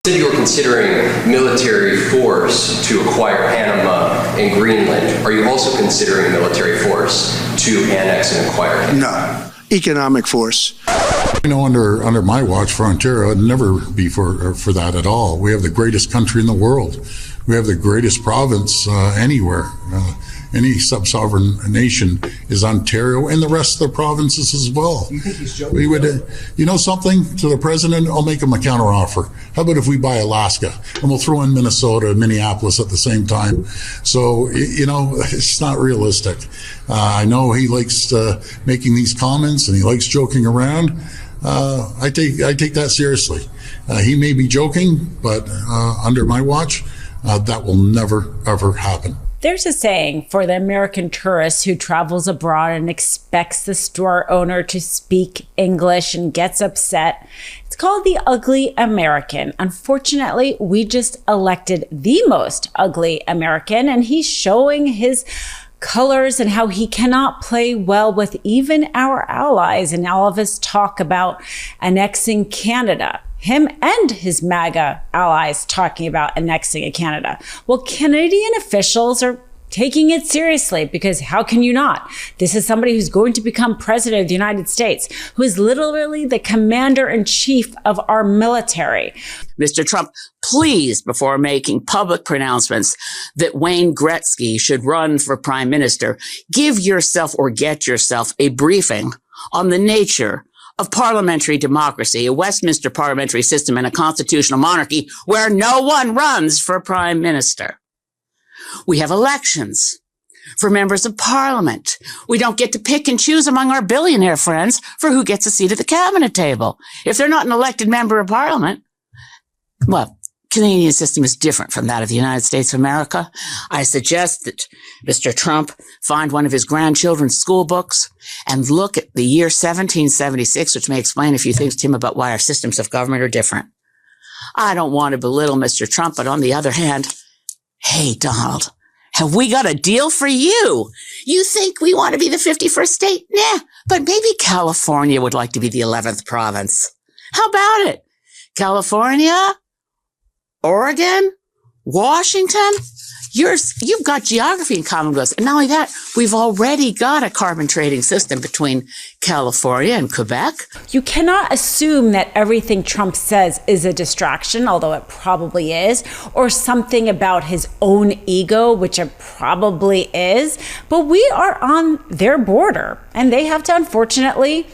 You said you were considering military force to acquire Panama and Greenland. Are you also considering military force to annex and acquire Canada? No. Economic force. Under my watch for Ontario, it'd never be for that at all. We have the greatest country in the world. We have the greatest province anywhere. Any sub-sovereign nation is Ontario and the rest of the provinces as well. You think he's joking? We would, you know something, to the president, I'll make him a counteroffer. How about if we buy Alaska and we'll throw in Minnesota and Minneapolis at the same time? So, it's not realistic. I know he likes making these comments and he likes joking around. I take that seriously. He may be joking, but under my watch, that will never, ever happen. There's a saying for the American tourist who travels abroad and expects the store owner to speak English and gets upset. It's called the ugly American. Unfortunately, we just elected the most ugly American, and he's showing his colors and how he cannot play well with even our allies and all of his talk about annexing Canada. Him and his MAGA allies talking about annexing Canada. Well, Canadian officials are taking it seriously, because how can you not? This is somebody who's going to become president of the United States, who is literally the commander-in-chief of our military. Mr. Trump, please, before making public pronouncements that Wayne Gretzky should run for prime minister, give yourself or get yourself a briefing on the nature of parliamentary democracy, a Westminster parliamentary system, and a constitutional monarchy where no one runs for prime minister. We have elections for members of parliament. We don't get to pick and choose among our billionaire friends for who gets a seat at the cabinet table. If they're not an elected member of parliament, well, Canadian system is different from that of the United States of America. I suggest that Mr. Trump find one of his grandchildren's school books and look at the year 1776, which may explain a few things to him about why our systems of government are different. I don't want to belittle Mr. Trump, but on the other hand, hey, Donald, have we got a deal for you? You think we want to be the 51st state? Nah, but maybe California would like to be the 11th province. How about it? California? Oregon, Washington, you've got geography in common with us. And not only that, we've already got a carbon trading system between California and Quebec. You cannot assume that everything Trump says is a distraction, although it probably is, or something about his own ego, which it probably is. But we are on their border, and they have to, unfortunately,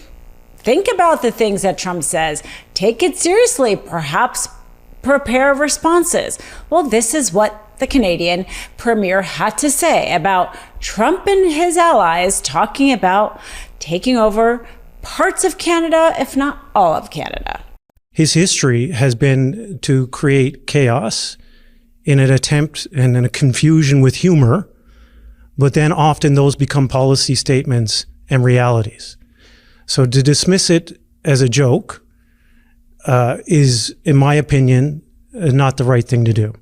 think about the things that Trump says, take it seriously, perhaps prepare responses. Well, this is what the Canadian premier had to say about Trump and his allies talking about taking over parts of Canada, if not all of Canada. His history has been to create chaos in an attempt and in a confusion with humor, but then often those become policy statements and realities. So to dismiss it as a joke is, in my opinion, not the right thing to do.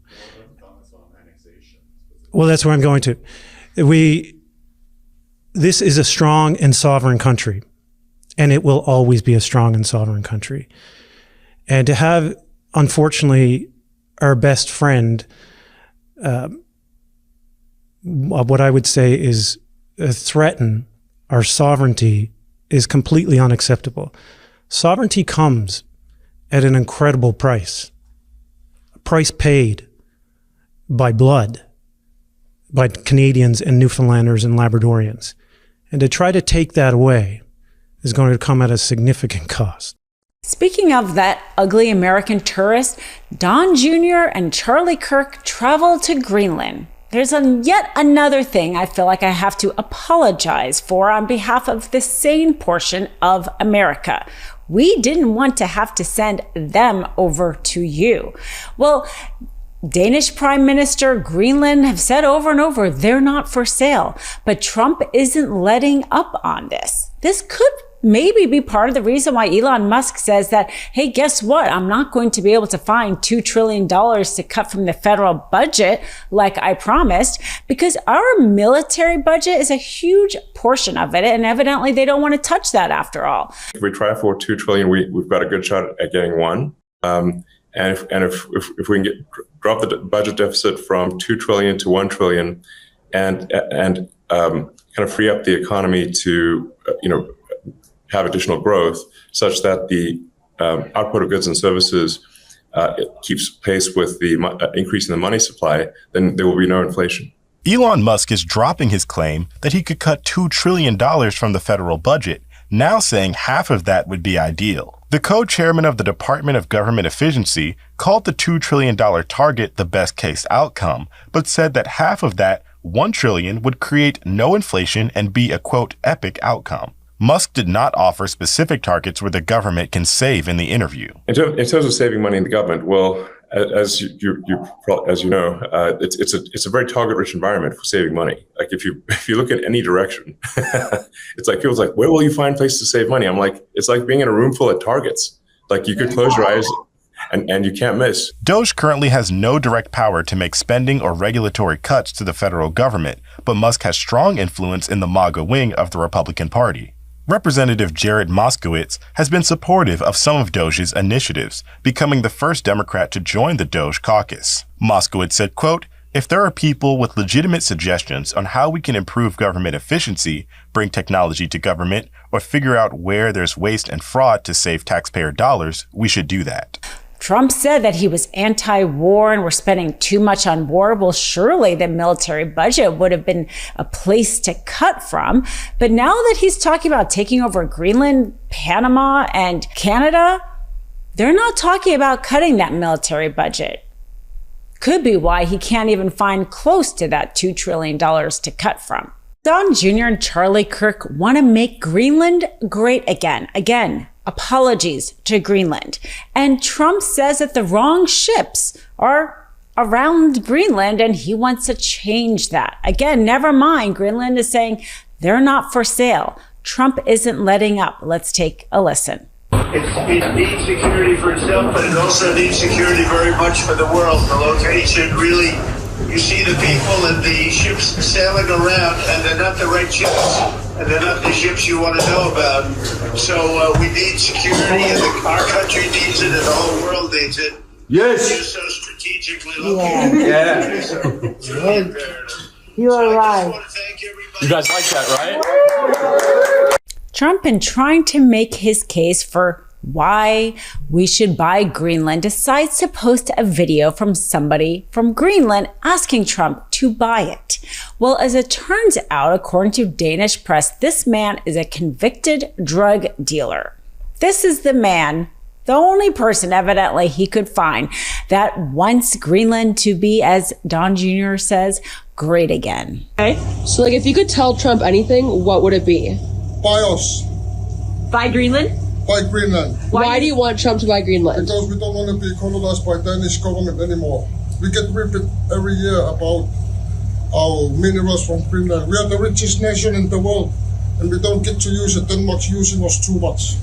Well, that's where I'm going to. This is a strong and sovereign country, and it will always be a strong and sovereign country. And to have, unfortunately, our best friend, what I would say is threaten our sovereignty is completely unacceptable. Sovereignty comes at an incredible price. A price paid by blood, by Canadians and Newfoundlanders and Labradorians. And to try to take that away is going to come at a significant cost. Speaking of that ugly American tourist, Don Jr. and Charlie Kirk traveled to Greenland. There's yet another thing I feel like I have to apologize for on behalf of the sane portion of America. We didn't want to have to send them over to you. Well, Danish Prime Minister, Greenland have said over and over, they're not for sale. But Trump isn't letting up on this. This could maybe be part of the reason why Elon Musk says that, hey, guess what? I'm not going to be able to find $2 trillion to cut from the federal budget like I promised, because our military budget is a huge portion of it. And evidently they don't want to touch that after all. If we try for $2 trillion, we've got a good shot at getting one. And if we can drop the budget deficit from 2 trillion to 1 trillion, and kind of free up the economy to have additional growth, such that the output of goods and services it keeps pace with the increase in the money supply, then there will be no inflation. Elon Musk is dropping his claim that he could cut $2 trillion from the federal budget, now saying half of that would be ideal. The co-chairman of the Department of Government Efficiency called the $2 trillion target the best case outcome, but said that half of that, $1 trillion, would create no inflation and be a, quote, epic outcome. Musk did not offer specific targets where the government can save in the interview. In terms of saving money in the government, well, as you know, it's a very target-rich environment for saving money. Like if you look at any direction, it's like people's like, where will you find places to save money? I'm like, it's like being in a room full of targets. Like you could close your eyes and you can't miss. DOGE currently has no direct power to make spending or regulatory cuts to the federal government, but Musk has strong influence in the MAGA wing of the Republican Party. Representative Jared Moskowitz has been supportive of some of DOGE's initiatives, becoming the first Democrat to join the DOGE caucus. Moskowitz said, quote, "If there are people with legitimate suggestions on how we can improve government efficiency, bring technology to government, or figure out where there's waste and fraud to save taxpayer dollars, we should do that." Trump said that he was anti-war and we're spending too much on war. Well, surely the military budget would have been a place to cut from. But now that he's talking about taking over Greenland, Panama, and Canada, they're not talking about cutting that military budget. Could be why he can't even find close to that $2 trillion to cut from. Don Jr. and Charlie Kirk want to make Greenland great again. Again, apologies to Greenland. And Trump says that the wrong ships are around Greenland and he wants to change that. Again, never mind. Greenland is saying they're not for sale. Trump isn't letting up. Let's take a listen. It needs security for itself, but it also needs security very much for the world. The location really, you see the people and the ships sailing around, and they're not the right ships, and they're not the ships you want to know about. So we need security, and our country needs it, and the whole world needs it. Yes. You're so strategically located. Yeah. You are right. I just want to thank everybody. You guys like that, right? Trump, in trying to make his case for why we should buy Greenland, decides to post a video from somebody from Greenland asking Trump to buy it. Well, as it turns out, according to Danish press, this man is a convicted drug dealer. This is the man, the only person evidently he could find, that wants Greenland to be, as Don Jr. says, great again. Okay. So like if you could tell Trump anything, what would it be? Buy us. Buy Greenland? Buy Greenland. Why do you want Trump to buy Greenland? Because we don't want to be colonized by Danish government anymore. We get ripped every year about our minerals from Greenland. We are the richest nation in the world, and we don't get to use it. Denmark's using us too much.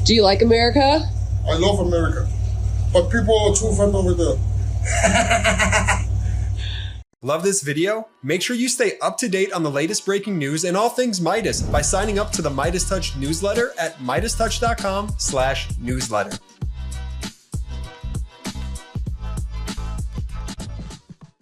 Do you like America? I love America, but people are too fat over there. Love this video? Make sure you stay up to date on the latest breaking news and all things Midas by signing up to the Midas Touch newsletter at MidasTouch.com/newsletter.